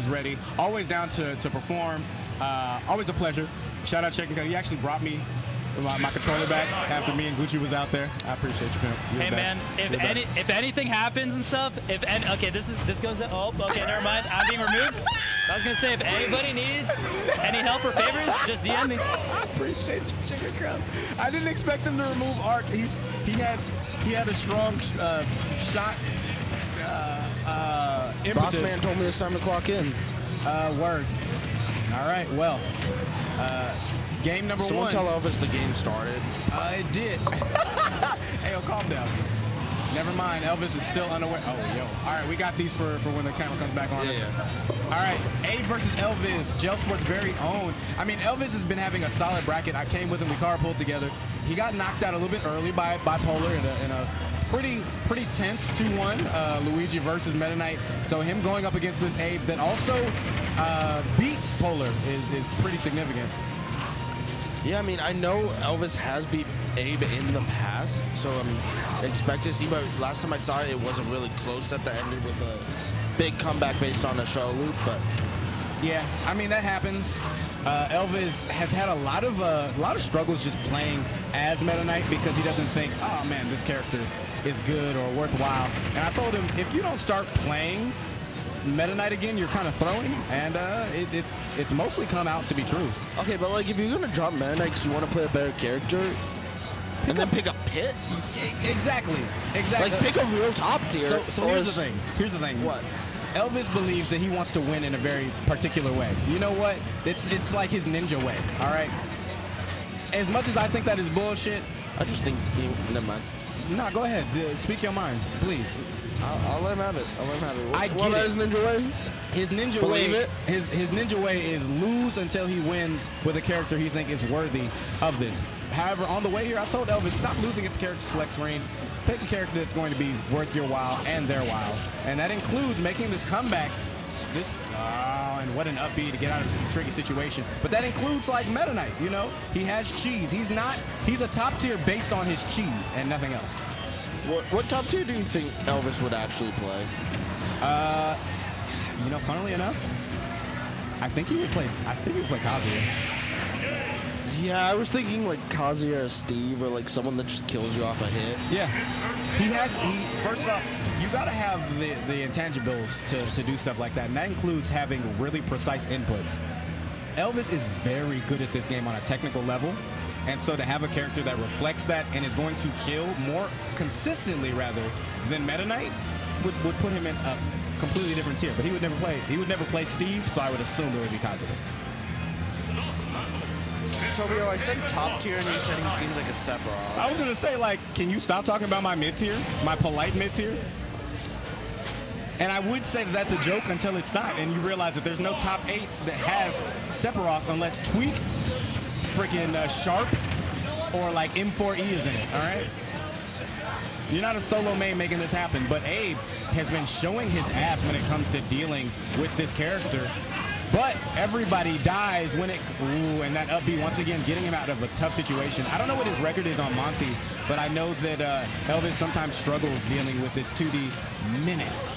ready, always down to perform. Always a pleasure. Shout out Chicken Cut. He actually brought me my controller back after me and Gucci was out there. I appreciate you, pimp. Hey man, if anything happens and stuff, okay, this goes. Oh, okay, never mind. I'm being removed. I was gonna say, if anybody needs any help or favors, just DM me. I appreciate you, Chicken Cut. I didn't expect him to remove Arc. He had a strong shot. Impetus. Boss man told me it's time to clock in. Word. All right. Well. Game number one. Someone tell L-Vis the game started. It did. Hey, yo, calm down. Never mind. L-Vis is still unaware. Oh, yo. All right, we got these for when the camera comes back on. Yeah. All right, A versus L-Vis, Gel Sports' very own. I mean, L-Vis has been having a solid bracket. I came with him. We carpooled together. He got knocked out a little bit early by Bipolar in a pretty tense 2-1 Luigi versus Metaknight. So him going up against this Abe that also beat Polar is pretty significant. Yeah, I mean, I know L-Vis has beat Abe in the past, so I'm expecting to see, but last time I saw it, it wasn't really close at the end with a big comeback based on a shuttle loop, but... Yeah, I mean, that happens. L-Vis has had a lot of struggles just playing as Metaknight because he doesn't think, oh man, this character is good or worthwhile. And I told him, if you don't start playing Metaknight again, you're kind of throwing, and it's mostly come out to be true. Okay, but like if you're gonna drop Metaknight because you want to play a better character, and then pick a Pit? Exactly. Like pick a real top tier. So here's the thing. Here's the thing. What? L-Vis believes that he wants to win in a very particular way. You know what? It's like his ninja way. All right. As much as I think that is bullshit, I just think never mind. Nah, go ahead. Speak your mind, please. I'll let him have it. I What is his ninja way? His ninja Believe way. it. His ninja way is lose until he wins with a character he thinks is worthy of this. However, on the way here, I told L-Vis, stop losing at the character select screen. Pick a character that's going to be worth your while and their while, and that includes making this comeback. And what an upbeat to get out of this tricky situation. But that includes like Metaknight. You know, he has cheese. He's a top tier based on his cheese and nothing else. What top tier do you think L-Vis would actually play? You know, funnily enough, I think he would play Kazuya. Yeah, I was thinking like Kazuya or Steve or like someone that just kills you off a hit. Yeah, first off, you gotta have the intangibles to do stuff like that, and that includes having really precise inputs. L-Vis is very good at this game on a technical level, and so to have a character that reflects that and is going to kill more consistently rather than Metaknight would put him in a completely different tier. But he would never play Steve, so I would assume it would be Kazuya. Tobio, I said top tier and you said he seems like a Sephiroth. I was gonna say, like, can you stop talking about my mid tier, my polite mid tier? And I would say that that's a joke until it's not, and you realize that there's no top 8 that has Sephiroth unless Tweak, freaking Sharp, or like M4E is in it. All right. You're not a solo main making this happen, but Abe has been showing his ass when it comes to dealing with this character. But everybody dies when it, and that upbeat once again getting him out of a tough situation. I don't know what his record is on Monty, but I know that L-Vis sometimes struggles dealing with this 2D menace.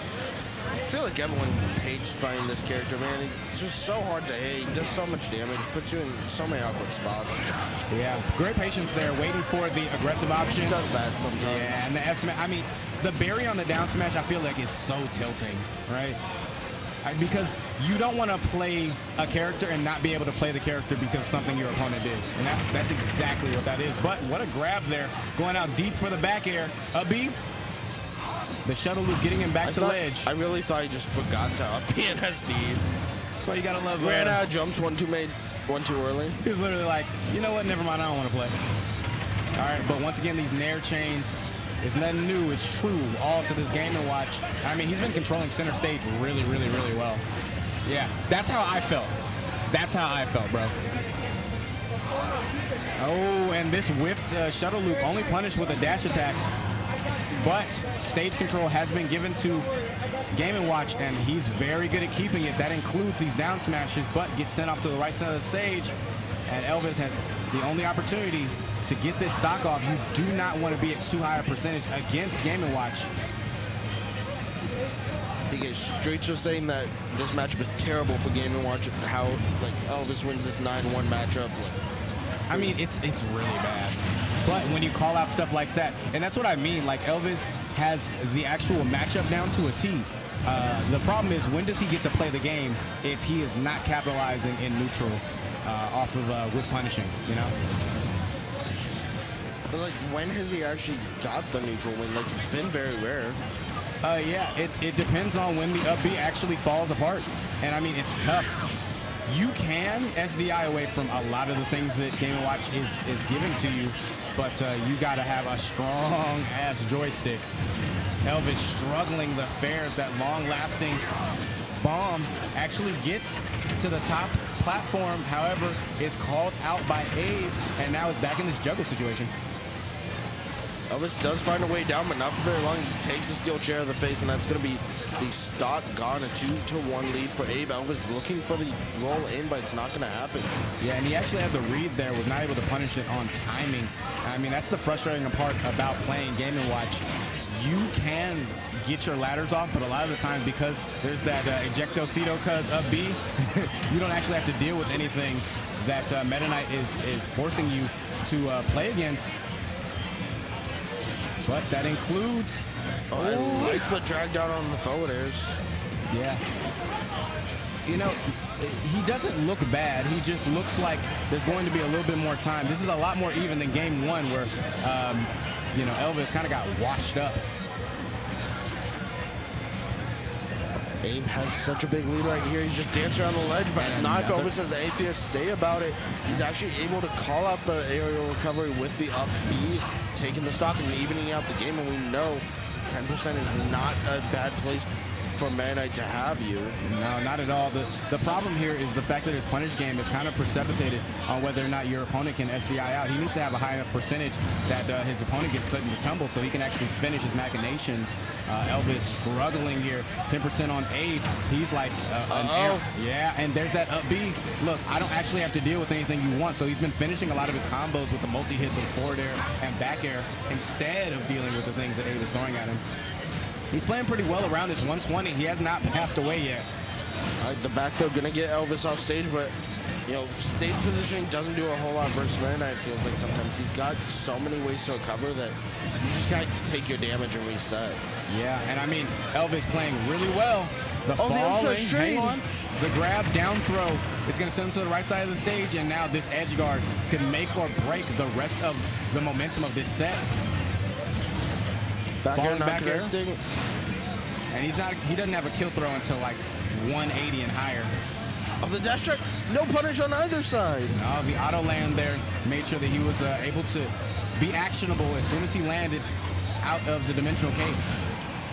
I feel like everyone hates fighting this character, man. It's just so hard to hate. He does so much damage, puts you in so many awkward spots. Yeah, great patience there, waiting for the aggressive option. He does that sometimes. Yeah, and the F smash, I mean, the berry on the down smash, I feel like is so tilting, right? Because you don't want to play a character and not be able to play the character because something your opponent did. And that's exactly what that is. But what a grab there. Going out deep for the back air. Up B. The shuttle loop getting him back to ledge. I really thought he just forgot to up B and SD. That's why you got to love ran out of jumps, one too early. He was literally like, you know what? Never mind. I don't want to play. All right. But once again, these Nair chains. It's nothing new. It's true. All to this Game & Watch. I mean, he's been controlling center stage really, really, really well. Yeah, that's how I felt. That's how I felt, bro. Oh, and this whiffed shuttle loop only punished with a dash attack. But stage control has been given to Game & Watch, and he's very good at keeping it. That includes these down smashes, but gets sent off to the right side of the stage. And L-Vis has the only opportunity to get this stock off. You do not want to be at too high a percentage against Game & Watch. PK, Streets was saying that this matchup is terrible for Game & Watch. How like L-Vis wins this 9-1 matchup. Like, I mean, it's really bad. But when you call out stuff like that, and that's what I mean, like L-Vis has the actual matchup down to a T. The problem is, when does he get to play the game if he is not capitalizing in neutral off of with punishing, you know? But like, when has he actually got the neutral win? Like, it's been very rare. Yeah, it depends on when the up B actually falls apart. And I mean, it's tough. You can SDI away from a lot of the things that Game & Watch is giving to you, but you gotta have a strong ass joystick. L-Vis struggling the fairs. That long-lasting bomb actually gets to the top platform, however, is called out by Abe, and now is back in this juggle situation. L-Vis does find a way down, but not for very long. He takes a steel chair to the face, and that's going to be the stock gone. A 2-1 lead for Abe. L-Vis looking for the roll in, but it's not going to happen. Yeah, and he actually had the read there, was not able to punish it on timing. I mean, that's the frustrating part about playing Game & Watch. You can get your ladders off, but a lot of the time, because there's that ejectocito cuz up B, you don't actually have to deal with anything that Metaknight is forcing you to play against. But that includes... I like the drag down on the forward airs. Yeah. You know, he doesn't look bad. He just looks like there's going to be a little bit more time. This is a lot more even than game one where, you know, L-Vis kind of got washed up. Abe has such a big lead right here. He's just dancing around the ledge, but not if L-Vis has anything to say about it. He's actually able to call out the aerial recovery with the up B, taking the stock and evening out the game, and we know 10% is not a bad place for Metaknight to have you. No, not at all. The problem here is the fact that his punish game is kind of precipitated on whether or not your opponent can SDI out. He needs to have a high enough percentage that his opponent gets suddenly tumble so he can actually finish his machinations. L-Vis struggling here. 10% on Abe. He's like yeah, and there's that up B. Look, I don't actually have to deal with anything you want, so he's been finishing a lot of his combos with the multi-hits of forward air and back air instead of dealing with the things that Abe is throwing at him. He's playing pretty well around this 120. He has not passed away yet. All right, the back throw gonna get L-Vis off stage, but you know, stage positioning doesn't do a whole lot versus Metaknight. It feels like sometimes he's got so many ways to recover that you just gotta take your damage and reset. Yeah, and I mean, L-Vis playing really well. The falling, hang on, the grab, down throw. It's gonna send him to the right side of the stage, and now this edge guard could make or break the rest of the momentum of this set. Back air not connecting. And he doesn't have a kill throw until like 180 and higher. Oh, the dash strike, no punish on either side. No, the auto land there made sure that he was able to be actionable as soon as he landed out of the dimensional cave.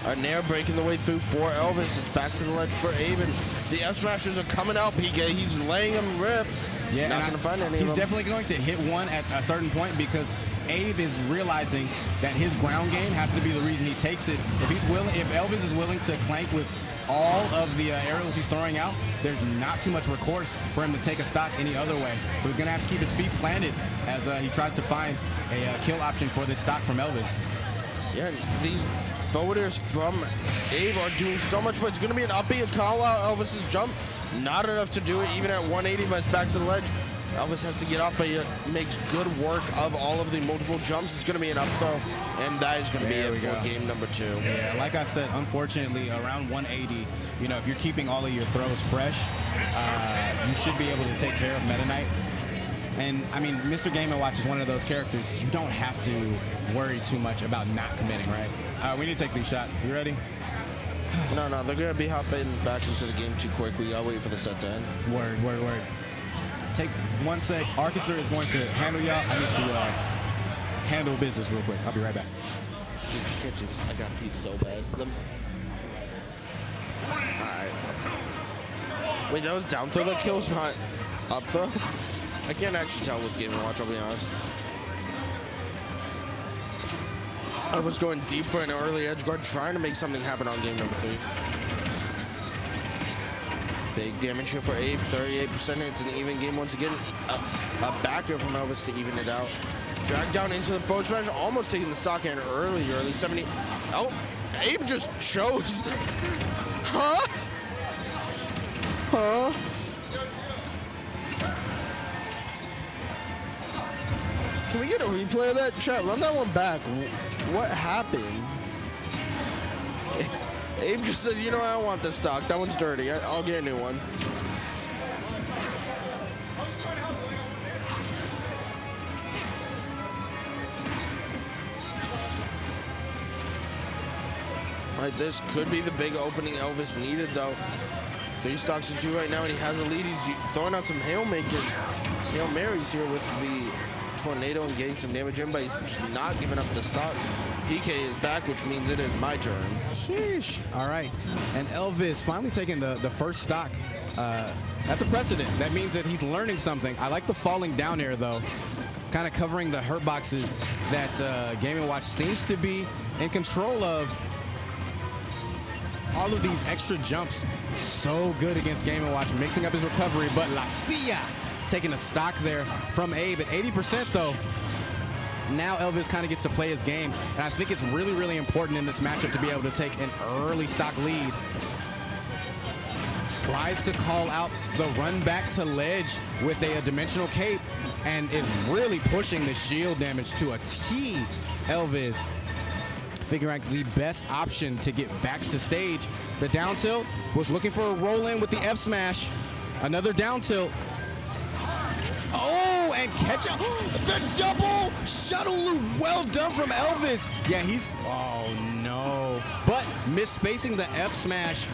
A nair breaking the way through for L-Vis. It's back to the ledge for Abe, and the F smashers are coming out, PK. He's laying them rip. Yeah, not going to find any of them. He's definitely going to hit one at a certain point because Abe is realizing that his ground game has to be the reason he takes it. If L-Vis is willing to clank with all of the aerials he's throwing out, there's not too much recourse for him to take a stock any other way. So he's going to have to keep his feet planted as he tries to find a kill option for this stock from L-Vis. Yeah, these forwarders from Abe are doing so much, but it's going to be an up B and call out L-Vis's jump. Not enough to do it, even at 180, but it's back to the ledge. L-Vis has to get off, but he makes good work of all of the multiple jumps. It's going to be an up throw, and that is going to be it for game number 2. Yeah, like I said, unfortunately, around 180, you know, if you're keeping all of your throws fresh, you should be able to take care of Metaknight. And, I mean, Mr. Game & Watch is one of those characters you don't have to worry too much about not committing, right? We need to take these shots. You ready? No, they're going to be hopping back into the game too quickly. I'll wait for the set to end. Word. Take 1 sec. Archestra is going to handle y'all. I need to handle business real quick. I'll be right back. Dude, you can't do this. I got peace so bad. Alright. Wait, that was down throw that kills, not up throw? I can't actually tell with Game & Watch, I'll be honest. I was going deep for an early edge guard, trying to make something happen on game number 3. Big damage here for Abe, 38%. It's an even game once again. A backer from L-Vis to even it out. Dragged down into the forward smash, almost taking the stock in early 70. Oh, Abe just chose Huh? Huh? Can we get a replay of that? Chat, run that one back. What happened? Abe just said, you know, I don't want this stock. That one's dirty. I'll get a new one. All right, this could be the big opening L-Vis needed, though. 3 stocks to 2 right now, and he has a lead. He's throwing out some Hail Marys here with the Tornado and getting some damage in, but he's just not giving up the stock. PK is back, which means it is my turn. Sheesh. All right. And L-Vis finally taking the first stock. That's a precedent. That means that he's learning something. I like the falling down air, though. Kind of covering the hurt boxes that Game & Watch seems to be in control of. All of these extra jumps, so good against Game & Watch, mixing up his recovery, but La Cia taking a stock there from Abe at 80% though. Now L-Vis kind of gets to play his game, and I think it's really, really important in this matchup to be able to take an early stock lead. Tries to call out the run back to ledge with a dimensional cape, and is really pushing the shield damage to a T. L-Vis figuring out the best option to get back to stage. The down tilt was looking for a roll in with the F smash. Another down tilt. Oh, and catch up. The double shuttle loop. Well done from L-Vis. Yeah, oh no. But misspacing the F smash,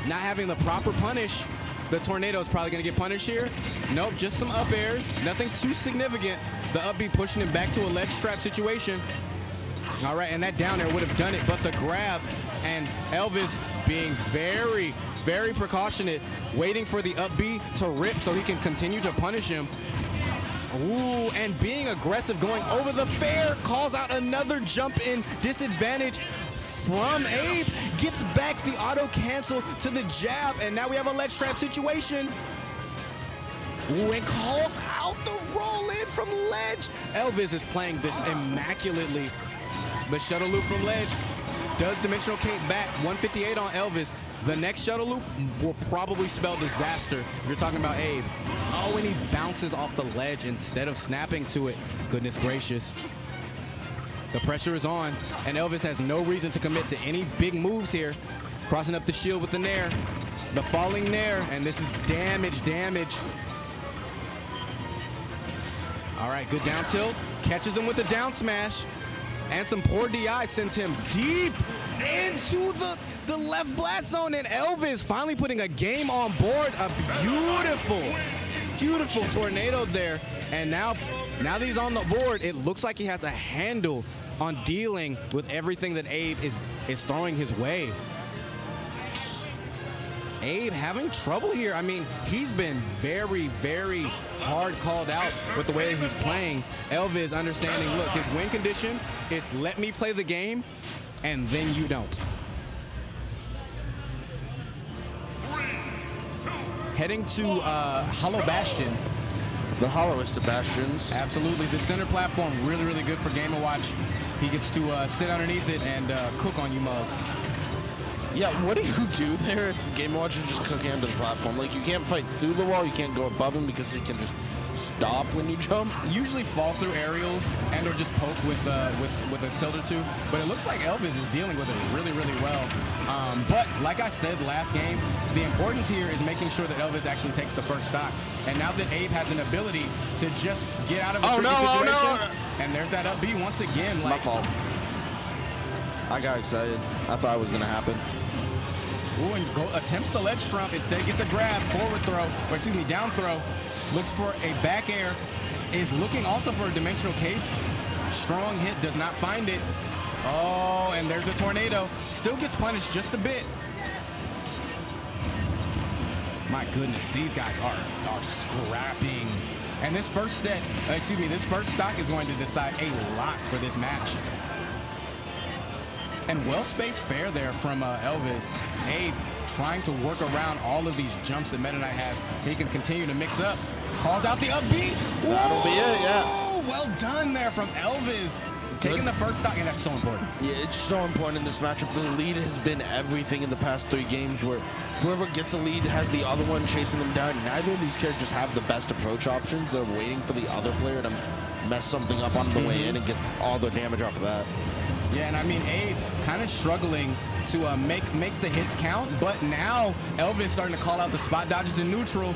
not having the proper punish. The Tornado is probably gonna get punished here. Nope, just some up airs. Nothing too significant. The up B pushing him back to a ledge trap situation. All right, and that down air would have done it, but the grab, and L-Vis being very, very precautionate, waiting for the up B to rip so he can continue to punish him. Ooh, and being aggressive, going over the fair, calls out another jump in disadvantage from Abe, gets back the auto cancel to the jab, and now we have a ledge trap situation. Ooh, and calls out the roll in from ledge. L-Vis is playing this immaculately. The shuttle loop from ledge does dimensional cape back. 158 on L-Vis. The next shuttle loop will probably spell disaster if you're talking about Abe. Oh, and he bounces off the ledge instead of snapping to it. Goodness gracious. The pressure is on, and L-Vis has no reason to commit to any big moves here. Crossing up the shield with the nair. The falling nair, and this is damage. All right, good down tilt. Catches him with the down smash. And some poor DI sends him deep into the left blast zone, and L-Vis finally putting a game on board. A beautiful tornado there. And now that he's on the board, it looks like he has a handle on dealing with everything that Abe is throwing his way. Abe having trouble here. I mean, he's been very, very hard called out with the way that he's playing. L-Vis understanding, look, his win condition is let me play the game, and then you don't. Heading to Hollow Bastion. The hollowest of bastions. Absolutely. The center platform, really, really good for Game & Watch. He gets to sit underneath it and cook on you mugs. Yeah, what do you do there if Game & Watch is just cooking onto the platform? Like, you can't fight through the wall, you can't go above him because he can just stop when you jump? Usually fall through aerials and or just poke with a tilt or two, but it looks like L-Vis is dealing with it really, really well. But like I said last game, the importance here is making sure that L-Vis actually takes the first stock. And now that Abe has an ability to just get out of a tricky situation, and there's that up B once again. My fault. I got excited. I thought it was going to happen. Ooh, and attempts the ledge trump, instead gets a grab, forward throw, or excuse me, down throw. Looks for a back air, is looking also for a dimensional cape. Strong hit, does not find it. Oh, and there's a tornado. Still gets punished just a bit. My goodness, these guys are scrapping. And this first stock is going to decide a lot for this match. And well-spaced fair there from L-Vis. Abe trying to work around all of these jumps that Metaknight has. He can continue to mix up. Calls out the up B. That'll be it, yeah. Well done there from L-Vis. taking the first stock, and that's so important. Yeah, it's so important in this matchup. The lead has been everything in the past 3 games where whoever gets a lead has the other one chasing them down. Neither of these characters have the best approach options. They're waiting for the other player to mess something up on the way in and get all their damage off of that. Yeah, and I mean, Abe kind of struggling to make the hits count, but now L-Vis starting to call out the spot dodges in neutral.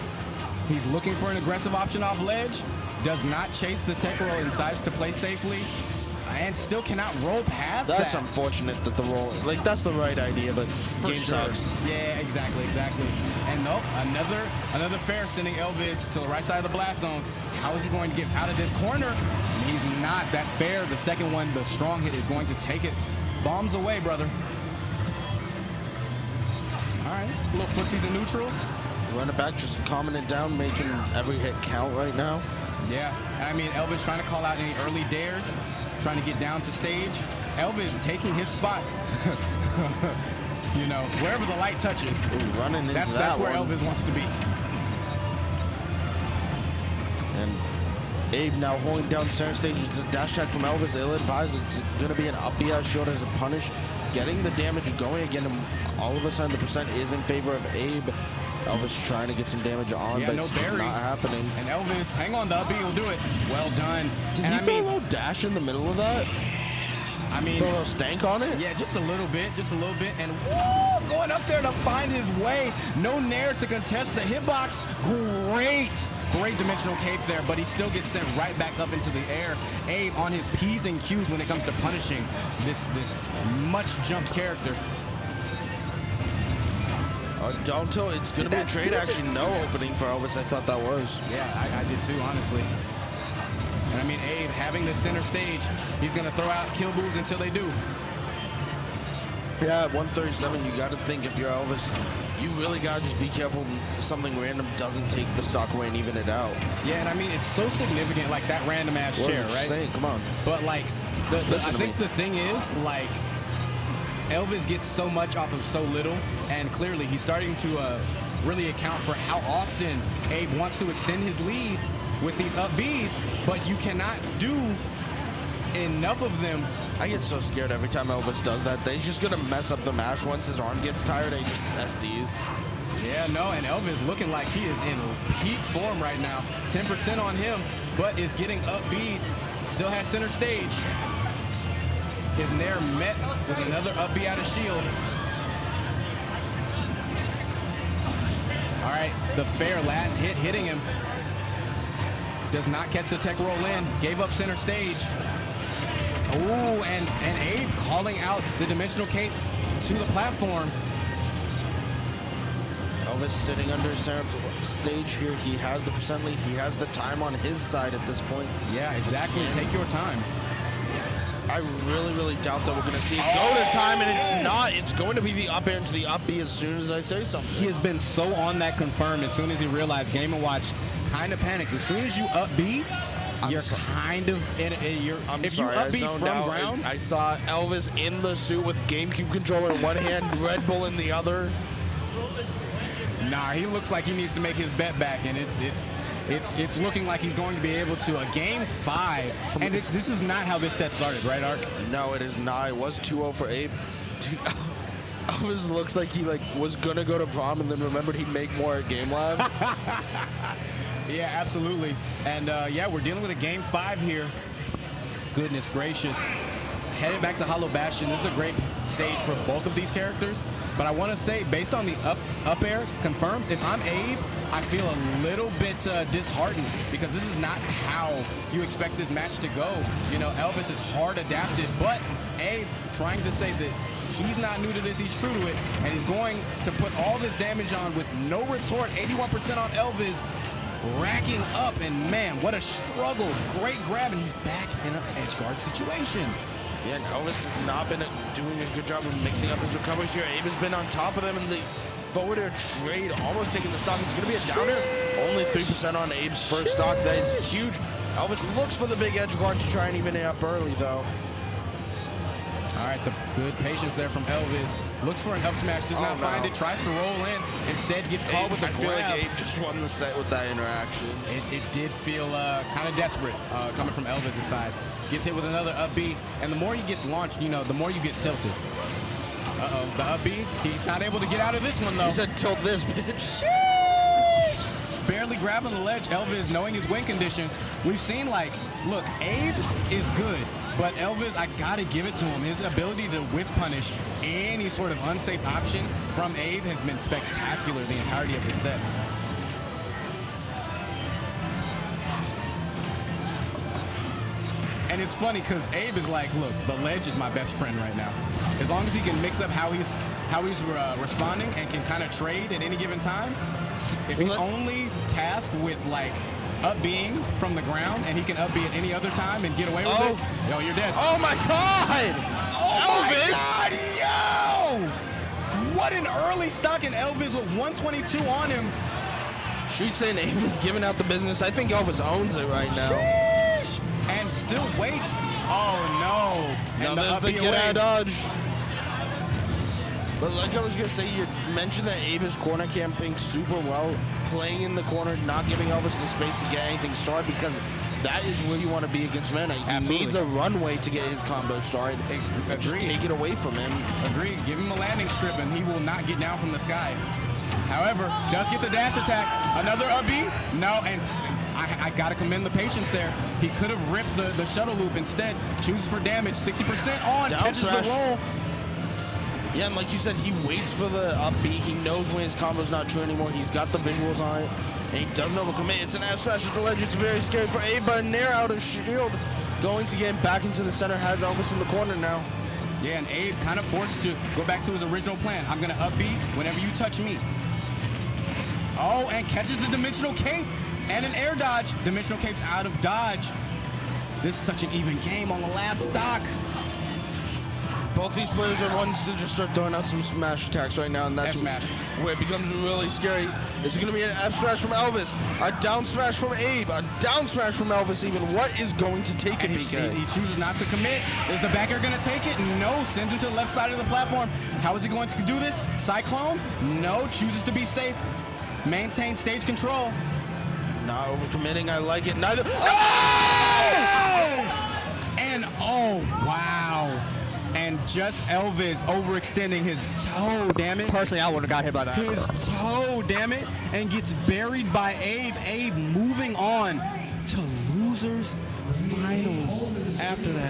He's looking for an aggressive option off ledge, does not chase the tech roll and decides to play safely, and still cannot roll past that. That's unfortunate that the roll, like, that's the right idea, but game sucks. Yeah, exactly. And nope, another fair sending L-Vis to the right side of the blast zone. How is he going to get out of this corner? He's not. That fair, the second one, the strong hit is going to take it. Bombs away, brother. All right, a little footsies in neutral. Run it back, just calming it down, making every hit count right now. Yeah, and I mean, L-Vis trying to call out any early dares, trying to get down to stage. L-Vis taking his spot. You know, wherever the light touches. Ooh, running into that's where one. L-Vis wants to be. And Abe now holding down center stage. It's a dash attack from L-Vis. Ill-advised. It's going to be an up B shield as a punish. Getting the damage going again. All of a sudden, the percent is in favor of Abe. L-Vis trying to get some damage on, but it's just not happening. And L-Vis, hang on, the up B will do it. Well done. Did he throw a little dash in the middle of that? I mean, throw a little stank on it? Yeah, just a little bit. And woo, going up there to find his way. No nair to contest the hitbox. Great dimensional cape there, but he still gets sent right back up into the air. Abe on his P's and Q's when it comes to punishing this much jumped character. Don't tell it's going to be a trade action. No opening for L-Vis. I thought that was. Yeah, I did too, honestly. And I mean, Abe having the center stage, he's going to throw out kill moves until they do. Yeah, at 137, you got to think if you're L-Vis, you really got to just be careful something random doesn't take the stock away and even it out. Yeah, and I mean, it's so significant, like that random ass share, right? Saying, come on. But like, I think the thing is, like, L-Vis gets so much off of so little, and clearly he's starting to really account for how often Abe wants to extend his lead with these up Bs, but you cannot do enough of them. I get so scared every time L-Vis does that. He's just going to mess up the mash once his arm gets tired. He just SDs. Yeah, no, and L-Vis looking like he is in peak form right now. 10% on him, but is getting up B. Still has center stage. His nair met with another up B out of shield. All right, the fair last hit hitting him. Does not catch the tech roll in. Gave up center stage. Ooh, and Abe calling out the dimensional cape to the platform. L-Vis sitting under center stage here. He has the percent lead. He has the time on his side at this point. Yeah, exactly. Take your time. I really doubt that we're going to see it go to time, and it's not. It's going to be the up air into the up B as soon as I say something. He has been so on that confirm as soon as he realized Game & Watch kind of panics. As soon as you up B, you're kind of in if you up B from ground. I saw L-Vis in the suit with GameCube controller in one hand, Red Bull in the other. Nah, he looks like he needs to make his bet back, and it's looking like he's going to be able to. A game 5, and this is not how this set started, right, Ark? No, it is not. It was 2-0 for Abe. Dude, Elvis looks like he was gonna go to prom and then remembered he'd make more at GameLab. Yeah, absolutely. And yeah, we're dealing with a game 5 here. Goodness gracious. Headed back to Hollow Bastion. This is a great stage for both of these characters. But I want to say, based on the up air confirms, if I'm Abe, I feel a little bit disheartened because this is not how you expect this match to go. You know, L-Vis is hard adapted, but Abe trying to say that he's not new to this, he's true to it, and he's going to put all this damage on with no retort. 81% on L-Vis, racking up, and man, what a struggle. Great grab, and he's back in an edge guard situation. Yeah, and L-Vis has not been doing a good job of mixing up his recoveries here. Abe has been on top of them in the forward air trade, almost taking the stock. It's going to be a downer. Only 3% on Abe's first stock. That is huge. L-Vis looks for the big edge guard to try and even it up early, though. All right, the good patience there from L-Vis. Looks for an up smash, does not find it, tries to roll in, instead gets caught with a grab. I feel like Abe just won the set with that interaction. It did feel kind of desperate coming from L-Vis' side. Gets hit with another up B, and the more he gets launched, you know, the more you get tilted. Uh-oh, the up B, he's not able to get out of this one, though. He said tilt this, bitch. Sheesh! Barely grabbing the ledge, L-Vis knowing his win condition. We've seen, like, look, Abe is good, but L-Vis, I gotta give it to him. His ability to whiff punish any sort of unsafe option from Abe has been spectacular the entirety of the set. And it's funny because Abe is like, look, the ledge is my best friend right now. As long as he can mix up how he's responding and can kind of trade at any given time. If he's only tasked with like up-being from the ground and he can up-be at any other time and get away with it, yo, you're dead. Oh my God! Oh my God, yo! What an early stock in L-Vis with 122 on him. Street saying Abe is giving out the business. I think L-Vis owns it right now. Sheesh. And still waits. Oh no! And now there's the get out dodge. But like I was gonna say, you mentioned that Abe is corner camping super well, playing in the corner, not giving L-Vis the space to get anything started, because that is where you want to be against Metaknight. He needs a runway to get his combo started. Just take it away from him. Agreed. Give him a landing strip and he will not get down from the sky. However, does get the dash attack. Another up B? No, and I gotta commend the patience there. He could have ripped the shuttle loop. Instead, chooses for damage. 60% on, down catches smash. the roll. Yeah, and like you said, he waits for the up B. He knows when his combo's not true anymore. He's got the visuals on it, and he doesn't overcommit. It's an F smash at the ledge. It's very scary for Abe, but Nair out of shield. Going to get him back into the center, has L-Vis in the corner now. Yeah, and Abe kind of forced to go back to his original plan. I'm gonna up B whenever you touch me. Oh, and catches the dimensional cape and an air dodge. Dimensional cape's out of dodge. This is such an even game on the last stock. Both these players are ones to just start throwing out some smash attacks right now, and that's F-smash. where it becomes really scary. Is it going to be an F smash from L-Vis, a down smash from Abe, a down smash from L-Vis even? What is going to take it, BK? He chooses not to commit. Is the back air going to take it? No, sends him to the left side of the platform. How is he going to do this? Cyclone? No, chooses to be safe. Maintain stage control. Not overcommitting, I like it. Neither. Oh! And oh, wow. And just L-Vis overextending his toe, damn it. Personally, I would have got hit by that. His toe, damn it. And gets buried by Abe. Abe moving on to losers finals after that.